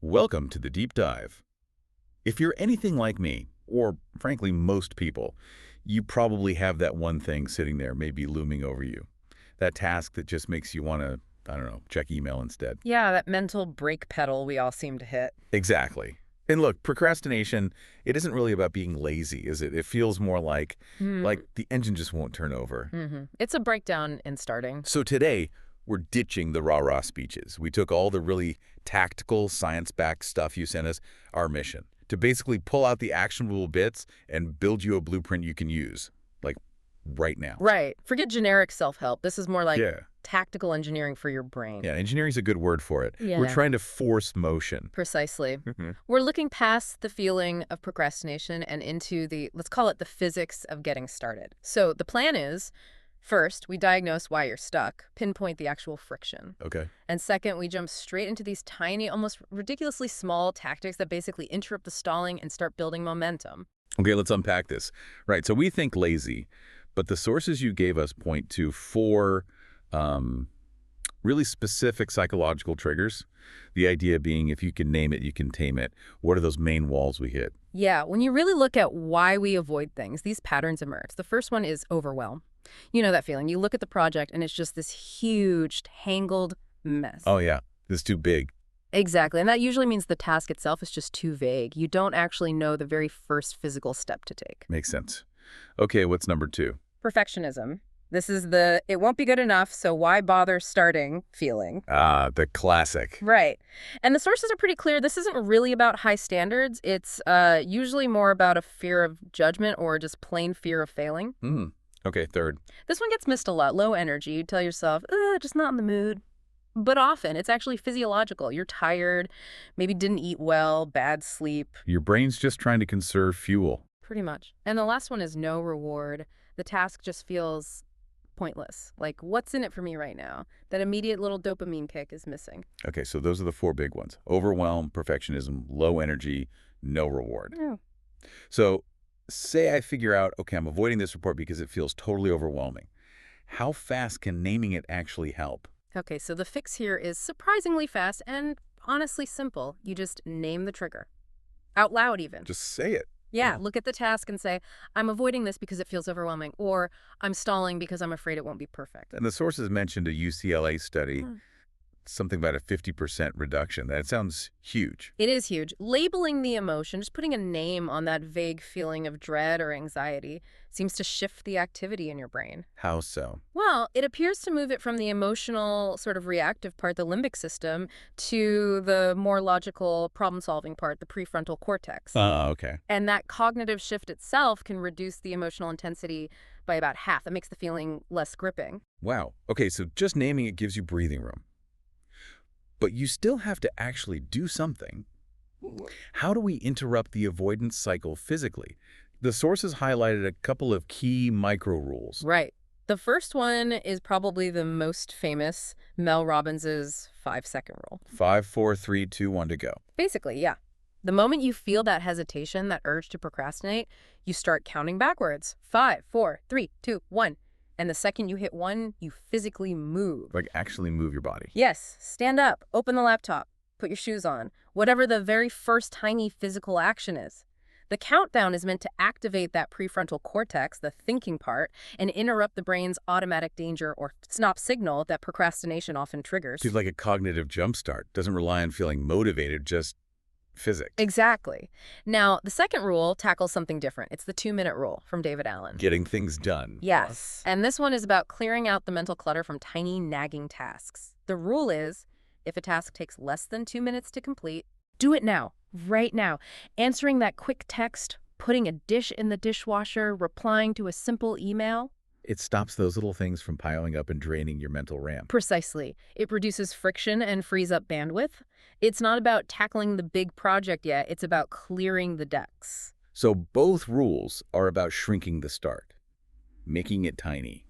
Welcome to the Deep Dive. If you're anything like me, or frankly most people, you probably have that one thing sitting there maybe looming over you. That task that just makes you want to, I don't know, check email instead. Yeah, that mental brake pedal we all seem to hit. Exactly. And look, procrastination, it isn't really about being lazy, is it? It feels more like the engine just won't turn over. It's a breakdown in starting. So today, we're ditching the rah-rah speeches. We took all the really tactical, science-backed stuff you sent us, our mission, to basically pull out the actionable bits and build you a blueprint you can use, like right now. Right. Forget generic self-help. This is more like Yeah. tactical engineering for your brain. Yeah, engineering's a good word for it. Yeah. We're trying to force motion. Precisely. We're looking past the feeling of procrastination and into the, let's call it the physics of getting started. So the plan is, first, we diagnose why you're stuck, pinpoint the actual friction. Okay. And second, we jump straight into these tiny, almost ridiculously small tactics that basically interrupt the stalling and start building momentum. Okay, let's unpack this. Right, so we think lazy, but the sources you gave us point to four really specific psychological triggers. The idea being if you can name it, you can tame it. What are those main walls we hit? Yeah, when you really look at why we avoid things, these patterns emerge. The first one is overwhelm. You know that feeling. You look at the project and it's just this huge, tangled mess. Oh yeah, this is too big. Exactly. And that usually means the task itself is just too vague. You don't actually know the very first physical step to take. Makes sense. Okay, what's number two? Perfectionism. This is the it won't be good enough, so why bother starting feeling. Ah, the classic. Right. And the sources are pretty clear. This isn't really about high standards. It's usually more about a fear of judgment or just plain fear of failing. Okay, third. This one gets missed a lot. Low energy. You tell yourself, just not in the mood. But often, it's actually physiological. You're tired, maybe didn't eat well, bad sleep. Your brain's just trying to conserve fuel. Pretty much. And the last one is no reward. The task just feels pointless. Like, what's in it for me right now? That immediate little dopamine kick is missing. Okay, so those are the four big ones. Overwhelm, perfectionism, low energy, no reward. Yeah. So say I figure out, okay, I'm avoiding this report because it feels totally overwhelming. How fast can naming it actually help? Okay, so the fix here is surprisingly fast and honestly simple. You just name the trigger. Out loud, even. Just say it. Yeah, look at the task and say, I'm avoiding this because it feels overwhelming, or I'm stalling because I'm afraid it won't be perfect. And the sources mentioned a UCLA study, something about a 50% reduction. That sounds huge. It is huge. Labeling the emotion, just putting a name on that vague feeling of dread or anxiety, seems to shift the activity in your brain. How so? Well, it appears to move it from the emotional, sort of reactive part, the limbic system, to the more logical, problem-solving part, the prefrontal cortex. Okay. And that cognitive shift itself can reduce the emotional intensity by about half. That makes the feeling less gripping. Wow. Okay, so just naming it gives you breathing room. But you still have to actually do something. How do we interrupt the avoidance cycle physically? The sources highlighted a couple of key micro rules. Right. The first one is probably the most famous, Mel Robbins's 5-second rule. 5, 4, 3, 2, 1 to go. Basically, yeah. The moment you feel that hesitation, that urge to procrastinate, you start counting backwards. 5, 4, 3, 2, 1. And the second you hit 1, you physically move. Like actually move your body. Yes. Stand up. Open the laptop. Put your shoes on. Whatever the very first tiny physical action is. The countdown is meant to activate that prefrontal cortex, the thinking part, and interrupt the brain's automatic danger or stop signal that procrastination often triggers. It's like a cognitive jumpstart. Doesn't rely on feeling motivated, just physics. Exactly. Now, the second rule tackles something different. It's the 2-minute rule from David Allen. Getting things done. Yes. And this one is about clearing out the mental clutter from tiny, nagging tasks. The rule is, if a task takes less than 2 minutes to complete, do it now, right now. Answering that quick text, putting a dish in the dishwasher, replying to a simple email. It stops those little things from piling up and draining your mental RAM. Precisely. It reduces friction and frees up bandwidth. It's not about tackling the big project yet. It's about clearing the decks. So both rules are about shrinking the start, making it tiny,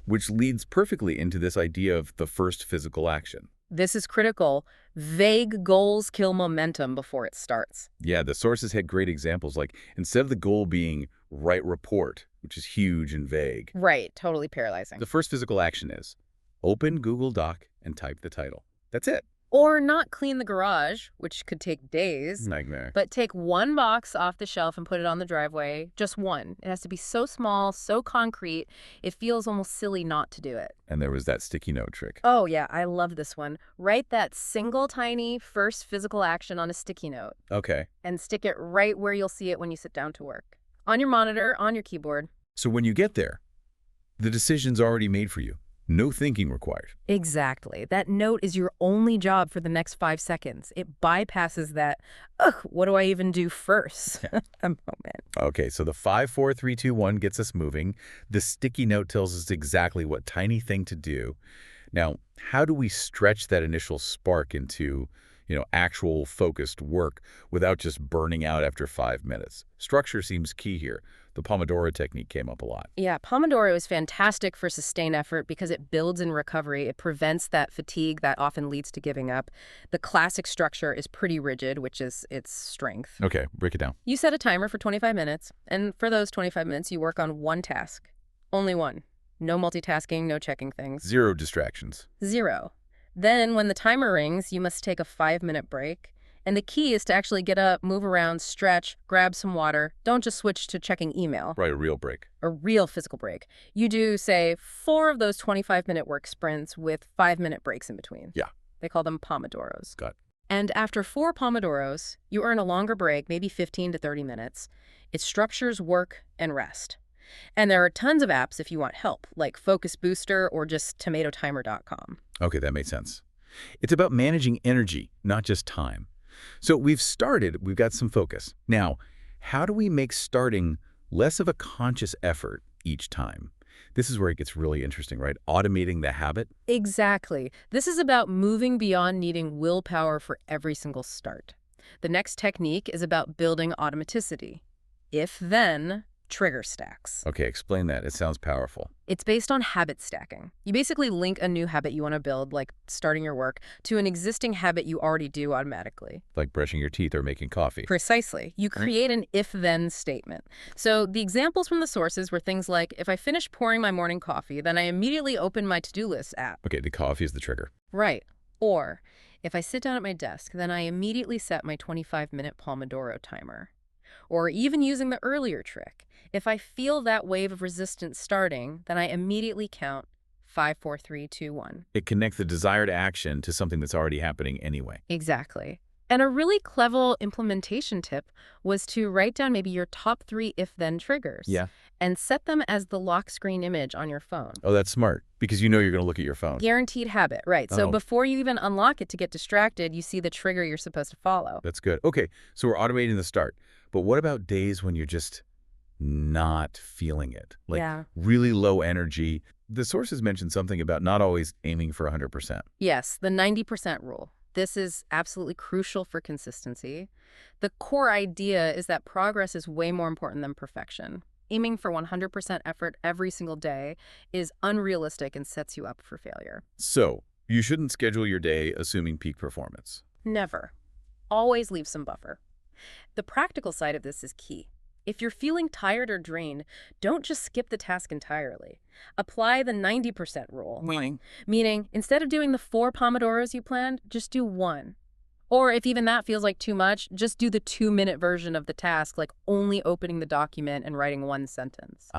which leads perfectly into this idea of the first physical action. This is critical. Vague goals kill momentum before it starts. Yeah, the sources had great examples, like instead of the goal being write report, which is huge and vague, Right, totally paralyzing. the first physical action is open Google Doc and type the title. That's it. Or not clean the garage, which could take days, Nightmare. but take one box off the shelf and put it on the driveway. Just one. It has to be so small, so concrete, it feels almost silly not to do it. And there was that sticky note trick. Oh, yeah, I love this one. Write that single tiny first physical action on a sticky note Okay. and stick it right where you'll see it when you sit down to work. On your monitor, on your keyboard. So when you get there, the decision's already made for you. No thinking required. Exactly. That note is your only job for the next 5 seconds. It bypasses that, ugh, what do I even do first? Yeah. A moment. Okay, so the 5, 4, 3, 2, 1 gets us moving. The sticky note tells us exactly what tiny thing to do. Now, how do we stretch that initial spark into, actual focused work without just burning out after 5 minutes? Structure seems key here. The Pomodoro technique came up a lot. Yeah, Pomodoro is fantastic for sustained effort because it builds in recovery. It prevents that fatigue that often leads to giving up. The classic structure is pretty rigid, which is its strength. Okay, break it down. You set a timer for 25 minutes, and for those 25 minutes, you work on one task. Only one. No multitasking, no checking things. 0 distractions. 0. Then, when the timer rings, you must take a 5-minute break. And the key is to actually get up, move around, stretch, grab some water. Don't just switch to checking email. Right, a real break. A real physical break. You do, say, 4 of those 25-minute work sprints with 5-minute breaks in between. Yeah. They call them Pomodoros. Got it. And after 4 Pomodoros, you earn a longer break, maybe 15 to 30 minutes. It structures work and rest. And there are tons of apps if you want help, like Focus Booster or just tomatotimer.com. Okay, that makes sense. It's about managing energy, not just time. So we've got some focus. Now, how do we make starting less of a conscious effort each time? This is where it gets really interesting, right? Automating the habit. Exactly. This is about moving beyond needing willpower for every single start. The next technique is about building automaticity. If-then trigger stacks. Okay, explain that. It sounds powerful. It's based on habit stacking. You basically link a new habit you want to build, like starting your work, to an existing habit you already do automatically. Like brushing your teeth or making coffee. Precisely. You create an if-then statement. So the examples from the sources were things like, if I finish pouring my morning coffee, then I immediately open my to-do list app. Okay, the coffee is the trigger. Right. Or, if I sit down at my desk, then I immediately set my 25-minute Pomodoro timer. Or even using the earlier trick, if I feel that wave of resistance starting, then I immediately count 5, 4, 3, 2, 1. It connects the desired action to something that's already happening anyway. Exactly. And a really clever implementation tip was to write down maybe your top 3 if-then triggers. Yeah. And set them as the lock screen image on your phone. Oh, that's smart, because you know you're going to look at your phone. Guaranteed habit, right. So Oh. before you even unlock it to get distracted, you see the trigger you're supposed to follow. That's good. Okay, so we're automating the start. But what about days when you're just not feeling it? Like Yeah. really low energy. The sources mentioned something about not always aiming for 100%. Yes, the 90% rule. This is absolutely crucial for consistency. The core idea is that progress is way more important than perfection. Aiming for 100% effort every single day is unrealistic and sets you up for failure. So you shouldn't schedule your day assuming peak performance. Never. Always leave some buffer. The practical side of this is key. If you're feeling tired or drained, don't just skip the task entirely. Apply the 90% rule. Meaning, instead of doing the 4 Pomodoros you planned, just do 1. Or if even that feels like too much, just do the 2-minute version of the task, like only opening the document and writing 1 sentence.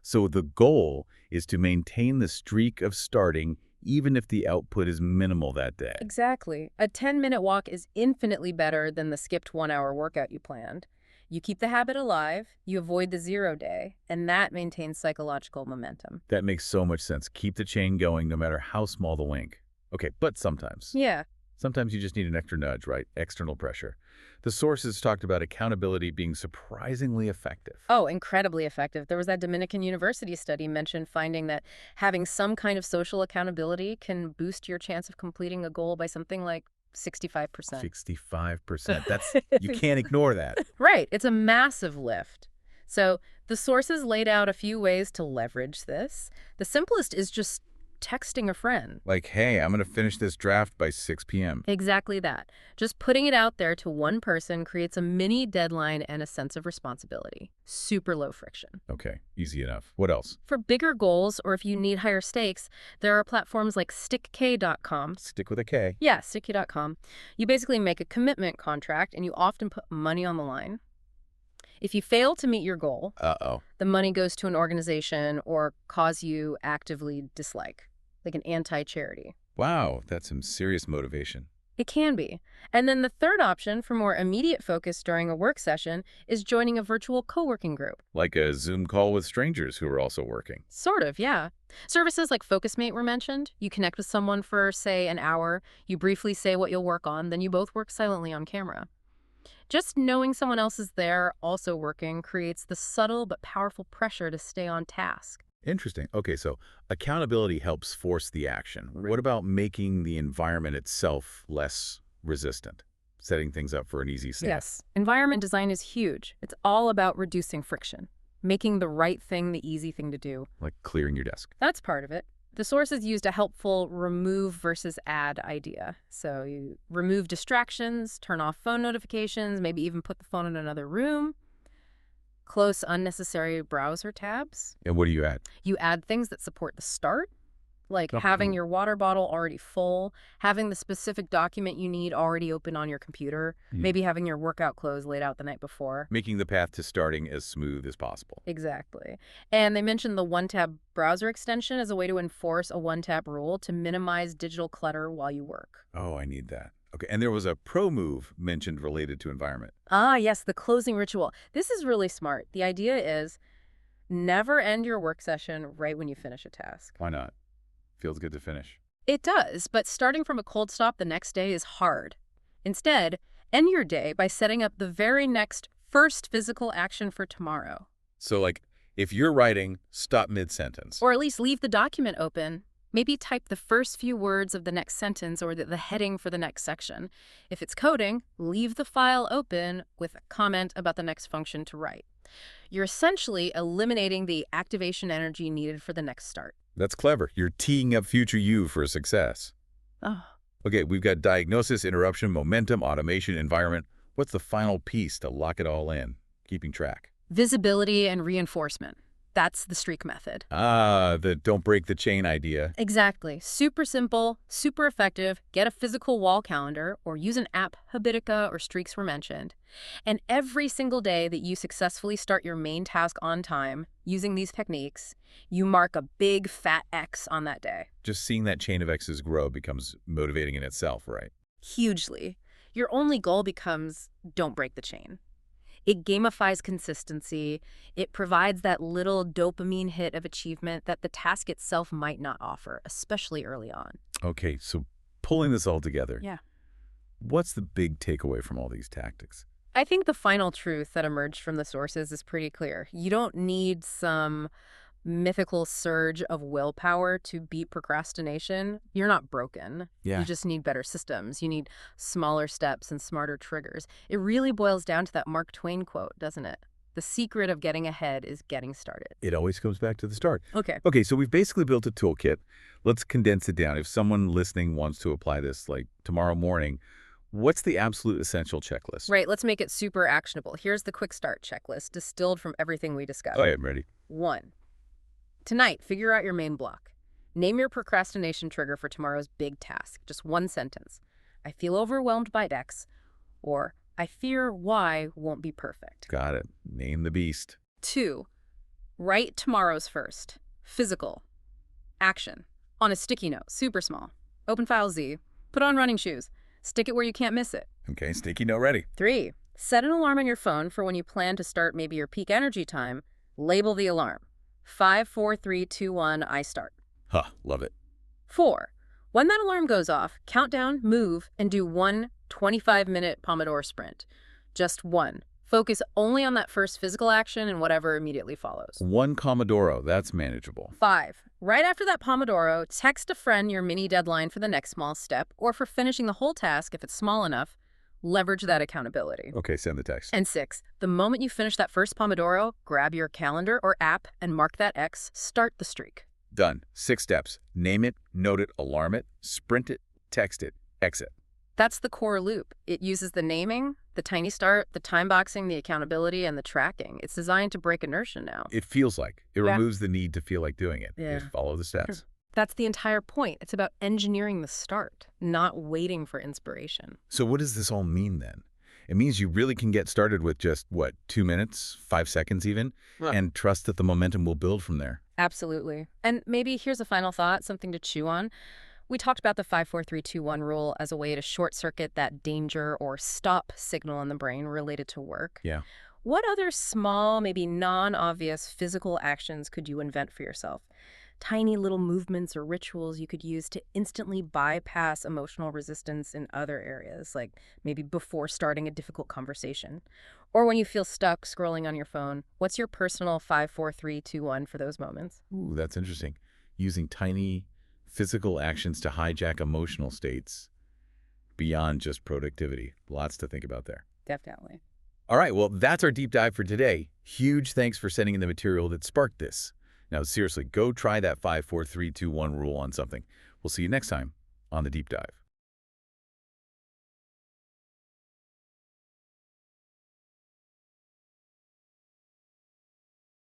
So the goal is to maintain the streak of starting even if the output is minimal that day. Exactly. A 10-minute walk is infinitely better than the skipped 1-hour workout you planned. You keep the habit alive, you avoid the 0 day, and that maintains psychological momentum. That makes so much sense. Keep the chain going no matter how small the link. Okay, but sometimes. Yeah. Sometimes you just need an extra nudge, right? External pressure. The sources talked about accountability being surprisingly effective. Oh, incredibly effective. There was that Dominican University study mentioned finding that having some kind of social accountability can boost your chance of completing a goal by something like 65%. 65%. You can't ignore that. Right. It's a massive lift. So the sources laid out a few ways to leverage this. The simplest is just texting a friend. Like, hey, I'm going to finish this draft by 6 p.m. Exactly that. Just putting it out there to one person creates a mini deadline and a sense of responsibility. Super low friction. Okay, easy enough. What else? For bigger goals, or if you need higher stakes, there are platforms like stickk.com. Stick with a K. Yeah, sticky.com. You basically make a commitment contract and you often put money on the line. If you fail to meet your goal, Uh-oh. the money goes to an organization or cause you actively dislike, like an anti-charity. Wow, that's some serious motivation. It can be. And then the third option for more immediate focus during a work session is joining a virtual co-working group. Like a Zoom call with strangers who are also working. Sort of, yeah. Services like FocusMate were mentioned. You connect with someone for, say, an hour, you briefly say what you'll work on, then you both work silently on camera. Just knowing someone else is there, also working, creates the subtle but powerful pressure to stay on task. Interesting. Okay, so accountability helps force the action. Right. What about making the environment itself less resistant? Setting things up for an easy snap. Yes, environment design is huge. It's all about reducing friction, making the right thing the easy thing to do. Like clearing your desk. That's part of it. The sources used a helpful remove versus add idea. So you remove distractions, turn off phone notifications, maybe even put the phone in another room. Close unnecessary browser tabs. And what do you add? You add things that support the start, like Oh. having your water bottle already full, having the specific document you need already open on your computer, maybe having your workout clothes laid out the night before. Making the path to starting as smooth as possible. Exactly. And they mentioned the one-tab browser extension as a way to enforce a one-tap rule to minimize digital clutter while you work. Oh, I need that. Okay, and there was a pro move mentioned related to environment. Ah, yes, the closing ritual. This is really smart. The idea is never end your work session right when you finish a task. Why not? Feels good to finish. It does, but starting from a cold stop the next day is hard. Instead, end your day by setting up the very next first physical action for tomorrow. So, like, if you're writing, stop mid-sentence. Or at least leave the document open. Maybe type the first few words of the next sentence or the heading for the next section. If it's coding, leave the file open with a comment about the next function to write. You're essentially eliminating the activation energy needed for the next start. That's clever. You're teeing up future you for success. Oh. Okay, we've got diagnosis, interruption, momentum, automation, environment. What's the final piece to lock it all in? Keeping track. Visibility and reinforcement. That's the streak method. Ah, the don't break the chain idea. Exactly. Super simple, super effective. Get a physical wall calendar or use an app. Habitica or Streaks were mentioned. And every single day that you successfully start your main task on time using these techniques, you mark a big fat X on that day. Just seeing that chain of X's grow becomes motivating in itself, right? Hugely. Your only goal becomes don't break the chain. It gamifies consistency. It provides that little dopamine hit of achievement that the task itself might not offer, especially early on. Okay, so pulling this all together. Yeah. What's the big takeaway from all these tactics? I think the final truth that emerged from the sources is pretty clear. You don't need some mythical surge of willpower to beat procrastination. You're not broken. Yeah. You just need better systems. You need smaller steps and smarter triggers. It really boils down to that Mark Twain quote, doesn't it? The secret of getting ahead is getting started. It always comes back to the start. Okay. Okay, so we've basically built a toolkit. Let's condense it down. If someone listening wants to apply this like tomorrow morning, what's the absolute essential checklist? Right, let's make it super actionable. Here's the quick start checklist distilled from everything we discussed. Oh, yeah, I'm ready. 1. Tonight, figure out your main block. Name your procrastination trigger for tomorrow's big task. Just one sentence. I feel overwhelmed by X, or I fear Y won't be perfect. Got it. Name the beast. 2. Write tomorrow's first. Physical. Action. On a sticky note, super small. Open file Z. Put on running shoes. Stick it where you can't miss it. Okay, sticky note ready. 3. Set an alarm on your phone for when you plan to start maybe your peak energy time. Label the alarm. 5, 4, 3, 2, 1, I start. Huh, love it. 4. When that alarm goes off, count down, move, and do one 25-minute Pomodoro sprint. Just one. Focus only on that first physical action and whatever immediately follows. One Pomodoro, that's manageable. 5. Right after that Pomodoro, text a friend your mini deadline for the next small step, or for finishing the whole task if it's small enough. Leverage that accountability. Okay, send the text. And 6, the moment you finish that first Pomodoro, grab your calendar or app and mark that X, start the streak. Done. 6 steps. Name it, note it, alarm it, sprint it, text it, exit. That's the core loop. It uses the naming, the tiny start, the time boxing, the accountability, and the tracking. It's designed to break inertia now. It feels like. It Yeah. removes the need to feel like doing it. Yeah. Just follow the steps. That's the entire point. It's about engineering the start, not waiting for inspiration. So what does this all mean then? It means you really can get started with just, what, 2 minutes, 5 seconds even, and trust that the momentum will build from there. Absolutely. And maybe here's a final thought, something to chew on. We talked about the 5-4-3-2-1 rule as a way to short circuit that danger or stop signal in the brain related to work. Yeah. What other small, maybe non-obvious physical actions could you invent for yourself? Tiny little movements or rituals you could use to instantly bypass emotional resistance in other areas, like maybe before starting a difficult conversation. Or when you feel stuck scrolling on your phone, what's your personal 5-4-3-2-1 for those moments? Ooh, that's interesting. Using tiny physical actions to hijack emotional states beyond just productivity. Lots to think about there. Definitely. All right, well, that's our deep dive for today. Huge thanks for sending in the material that sparked this. Now, seriously, go try that 5-4-3-2-1 rule on something. We'll see you next time on the Deep Dive.